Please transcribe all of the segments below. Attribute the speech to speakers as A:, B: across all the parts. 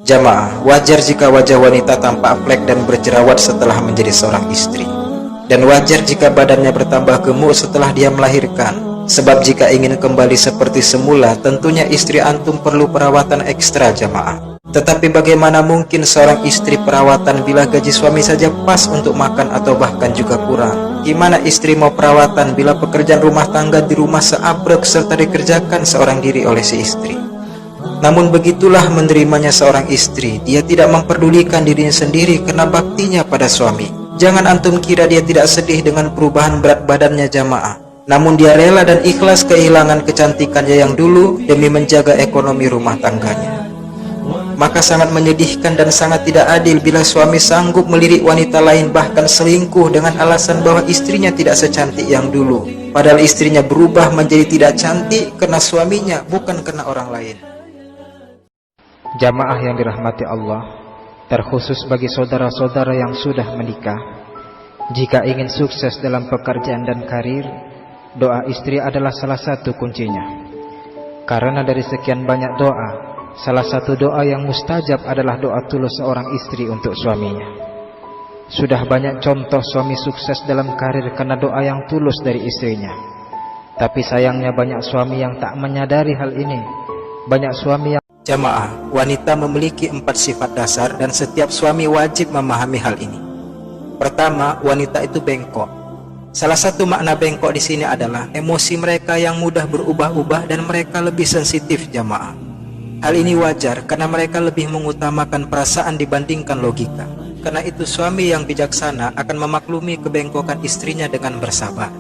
A: Jamaah, wajar jika wajah wanita tampak flek dan berjerawat setelah menjadi seorang istri. Dan wajar jika badannya bertambah gemuk setelah dia melahirkan. Sebab jika ingin kembali seperti semula, tentunya istri antum perlu perawatan ekstra jamaah. Tetapi bagaimana mungkin seorang istri perawatan bila gaji suami saja pas untuk makan atau bahkan juga kurang? Gimana istri mau perawatan bila pekerjaan rumah tangga di rumah seabrek serta dikerjakan seorang diri oleh si istri? Namun begitulah menerimanya seorang istri. Dia tidak memperdulikan dirinya sendiri karena baktinya pada suami. Jangan antum kira dia tidak sedih dengan perubahan berat badannya jamaah. Namun dia rela dan ikhlas kehilangan kecantikannya yang dulu demi menjaga ekonomi rumah tangganya. Maka sangat menyedihkan dan sangat tidak adil bila suami sanggup melirik wanita lain, bahkan selingkuh dengan alasan bahwa istrinya tidak secantik yang dulu. Padahal istrinya berubah menjadi tidak cantik karena suaminya, bukan karena orang lain.
B: Jamaah yang dirahmati Allah, terkhusus bagi saudara-saudara yang sudah menikah, jika ingin sukses dalam pekerjaan dan karir, doa istri adalah salah satu kuncinya. Karena dari sekian banyak doa, salah satu doa yang mustajab adalah doa tulus seorang istri untuk suaminya. Sudah banyak contoh suami sukses dalam karir karena doa yang tulus dari istrinya. Tapi sayangnya banyak suami yang tak menyadari hal ini. Banyak suami yang
A: Jamaah, wanita memiliki 4 sifat dasar dan setiap suami wajib memahami hal ini. Pertama, wanita itu bengkok. Salah satu makna bengkok di sini adalah emosi mereka yang mudah berubah-ubah dan mereka lebih sensitif jamaah. Hal ini wajar karena mereka lebih mengutamakan perasaan dibandingkan logika. Karena itu suami yang bijaksana akan memaklumi kebengkokan istrinya dengan bersabar.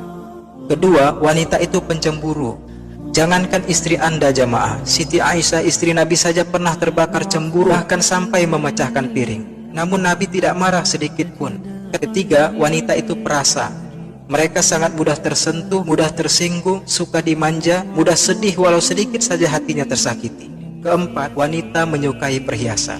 A: Kedua, wanita itu pencemburu. Jangankan istri anda jamaah, Siti Aisyah istri Nabi saja pernah terbakar cemburu bahkan sampai memecahkan piring. Namun Nabi tidak marah sedikit pun. Ketiga, wanita itu perasa. Mereka sangat mudah tersentuh, mudah tersinggung, suka dimanja, mudah sedih walau sedikit saja hatinya tersakiti. Keempat, wanita menyukai perhiasan.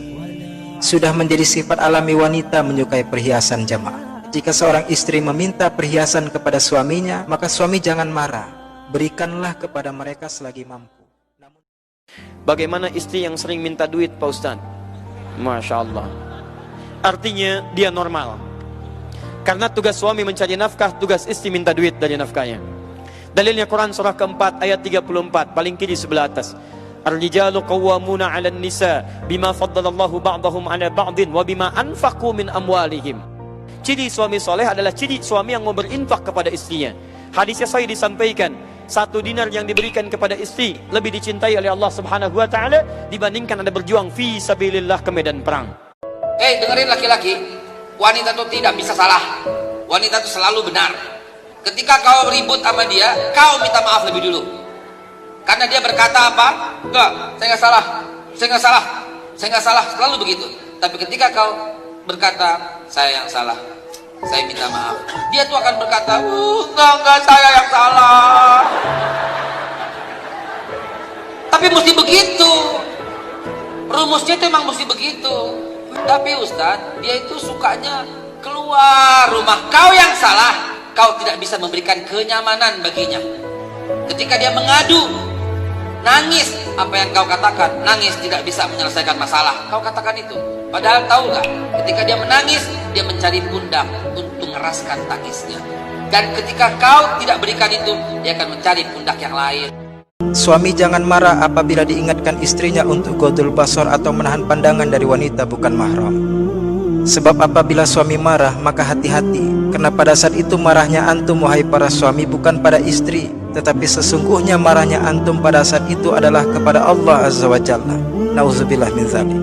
A: Sudah menjadi sifat alami wanita menyukai perhiasan jamaah. Jika seorang istri meminta perhiasan kepada suaminya, maka suami jangan marah. Berikanlah kepada mereka selagi mampu.
C: Bagaimana istri yang sering minta duit Pak Ustaz? Masya Allah. Artinya dia normal. Karena tugas suami mencari nafkah, tugas istri minta duit dari nafkahnya. Dalilnya Quran surah keempat ayat 34, paling kiri sebelah atas. Ar-rijalu qawwamuna 'alan nisa bima faddalallahu ba'dahum 'ala ba'din wa bima anfaqu min amwalihim. Ciri suami soleh adalah ciri suami yang mau berinfak kepada istrinya. Hadisnya saya disampaikan, 1 dinar yang diberikan kepada istri lebih dicintai oleh Allah Subhanahu wa taala dibandingkan Anda berjuang fi sabilillah ke medan perang.
D: Dengerin laki-laki, wanita itu tidak bisa salah. Wanita itu selalu benar. Ketika kau ribut sama dia, kau minta maaf lebih dulu. Karena dia berkata apa? Enggak, saya enggak salah. Saya enggak salah. Saya enggak salah, selalu begitu. Tapi ketika kau berkata, saya yang salah, saya minta maaf, dia tuh akan berkata, enggak, saya yang salah. Tapi mesti begitu. Rumusnya itu emang mesti begitu. Tapi Ustadz, dia itu sukanya keluar rumah. Kau yang salah. Kau tidak bisa memberikan kenyamanan baginya. Ketika dia mengadu, nangis, apa yang kau katakan, nangis tidak bisa menyelesaikan masalah. Kau katakan itu. Padahal tahu nggak? Ketika dia menangis, dia mencari pundak untuk mengeraskan tangisnya. Dan ketika kau tidak berikan itu, dia akan mencari pundak yang lain.
A: Suami jangan marah apabila diingatkan istrinya untuk ghadul basar atau menahan pandangan dari wanita bukan mahram. Sebab apabila suami marah, maka hati-hati, karena pada saat itu marahnya antum wahai para suami bukan pada istri, tetapi sesungguhnya marahnya antum pada saat itu adalah kepada Allah Azza wa Jalla. Nauzubillah min dzalik.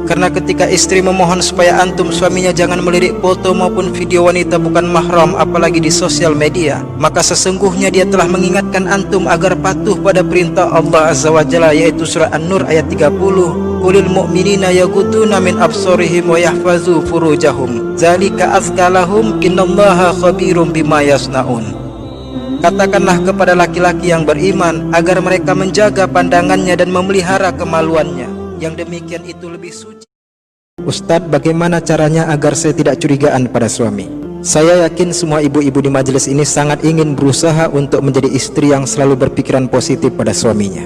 A: Karena ketika istri memohon supaya antum suaminya jangan melirik foto maupun video wanita bukan mahram apalagi di sosial media, maka sesungguhnya dia telah mengingatkan antum agar patuh pada perintah Allah Azza wa Jalla, yaitu surah An-Nur ayat 30. Qulil mu'minina yaghuduna min absarihim wa yahfazu furujahum dzalika azka lahum innallaha khabirum bima yasnaun. Katakanlah kepada laki-laki yang beriman agar mereka menjaga pandangannya dan memelihara kemaluannya. Yang demikian itu lebih suci. Ustadz, bagaimana caranya agar saya tidak curigaan pada suami? Saya yakin semua ibu-ibu di majelis ini sangat ingin berusaha untuk menjadi istri yang selalu berpikiran positif pada suaminya.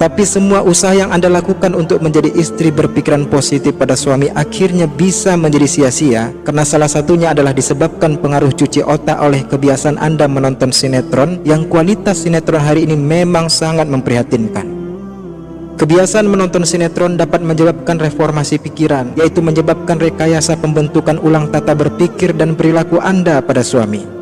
A: Tapi semua usaha yang Anda lakukan untuk menjadi istri berpikiran positif pada suami akhirnya bisa menjadi sia-sia, karena salah satunya adalah disebabkan pengaruh cuci otak oleh kebiasaan Anda menonton sinetron yang kualitas sinetron hari ini memang sangat memprihatinkan. Kebiasaan menonton sinetron dapat menyebabkan reformasi pikiran, yaitu menyebabkan rekayasa pembentukan ulang tata berpikir dan perilaku Anda pada suami.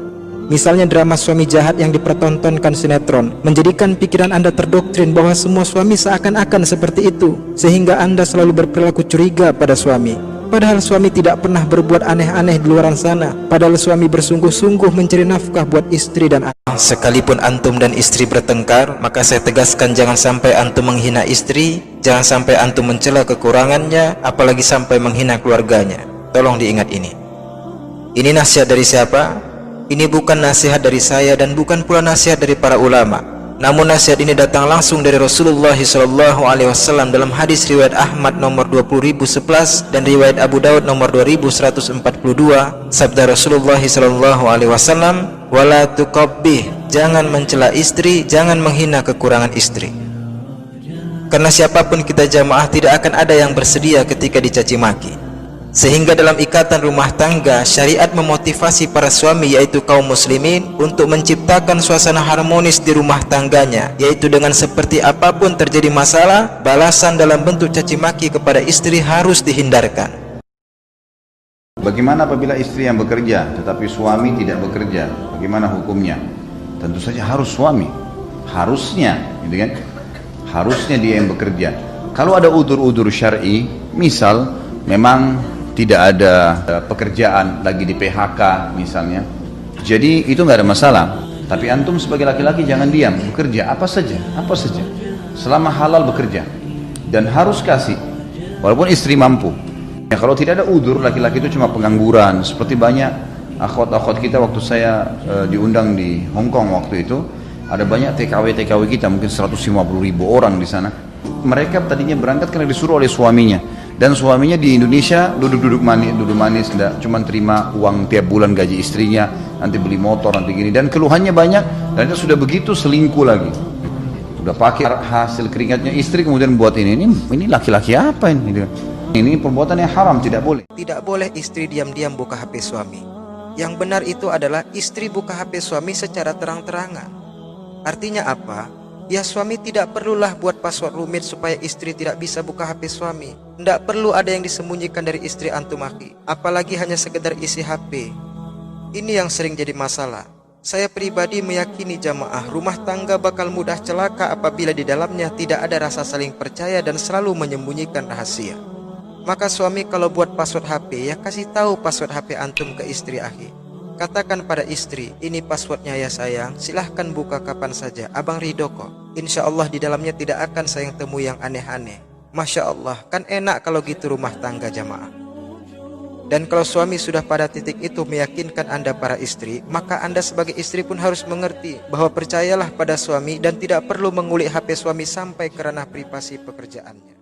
A: Misalnya drama suami jahat yang dipertontonkan sinetron menjadikan pikiran Anda terdoktrin bahwa semua suami seakan-akan seperti itu, sehingga Anda selalu berperilaku curiga pada suami. Padahal suami tidak pernah berbuat aneh-aneh di luar sana. Padahal suami bersungguh-sungguh mencari nafkah buat istri dan anak. Sekalipun antum dan istri bertengkar, maka saya tegaskan jangan sampai antum menghina istri, jangan sampai antum mencela kekurangannya, apalagi sampai menghina keluarganya. Tolong diingat ini. Ini nasihat dari siapa? Ini bukan nasihat dari saya dan bukan pula nasihat dari para ulama. Namun nasihat ini datang langsung dari Rasulullah SAW dalam hadis riwayat Ahmad nomor 20011 dan riwayat Abu Daud nomor 2142. Sabda Rasulullah SAW, "Wala tuqabbih," jangan mencela istri, jangan menghina kekurangan istri. Karena siapapun kita jamaah tidak akan ada yang bersedia ketika dicaci maki. Sehingga dalam ikatan rumah tangga, syariat memotivasi para suami yaitu kaum muslimin untuk menciptakan suasana harmonis di rumah tangganya, yaitu dengan seperti apapun terjadi masalah, balasan dalam bentuk caci maki kepada istri harus dihindarkan.
E: Bagaimana apabila istri yang bekerja tetapi suami tidak bekerja? Bagaimana hukumnya? Tentu saja harus suami. Harusnya, gitu kan? Harusnya dia yang bekerja. Kalau ada udzur-udzur syar'i, misal memang tidak ada pekerjaan, lagi di PHK misalnya, jadi itu nggak ada masalah. Tapi antum sebagai laki-laki jangan diam, bekerja apa saja, selama halal bekerja, dan harus kasih walaupun istri mampu. Ya, kalau tidak ada udzur, laki-laki itu cuma pengangguran. Seperti banyak akhwat-akhwat kita waktu saya diundang di Hong Kong waktu itu, ada banyak TKW kita, mungkin 150.000 orang di sana. Mereka tadinya berangkat karena disuruh oleh suaminya. Dan suaminya di Indonesia duduk manis, cuma terima uang tiap bulan gaji istrinya, nanti beli motor, nanti gini. Dan keluhannya banyak, dan itu sudah begitu selingkuh lagi. Udah pakai hasil keringatnya istri, kemudian buat ini laki-laki apa ini? Ini perbuatan yang haram, tidak boleh.
A: Tidak boleh istri diam-diam buka HP suami. Yang benar itu adalah istri buka HP suami secara terang-terangan. Artinya apa? Ya, suami tidak perlulah buat password rumit supaya istri tidak bisa buka HP suami. Tidak perlu ada yang disembunyikan dari istri antum akhi, apalagi hanya sekedar isi HP. Ini yang sering jadi masalah. Saya pribadi meyakini jamaah rumah tangga bakal mudah celaka apabila di dalamnya tidak ada rasa saling percaya dan selalu menyembunyikan rahasia. Maka suami kalau buat password HP, ya kasih tahu password HP antum ke istri akhi. Katakan pada istri, ini passwordnya ya sayang, silahkan buka kapan saja, abang ridho kok. Insya Allah di dalamnya tidak akan sayang temui yang aneh-aneh. Masya Allah, kan enak kalau gitu rumah tangga jamaah. Dan kalau suami sudah pada titik itu meyakinkan Anda para istri, maka Anda sebagai istri pun harus mengerti bahwa percayalah pada suami dan tidak perlu mengulik HP suami sampai ke ranah privasi pekerjaannya.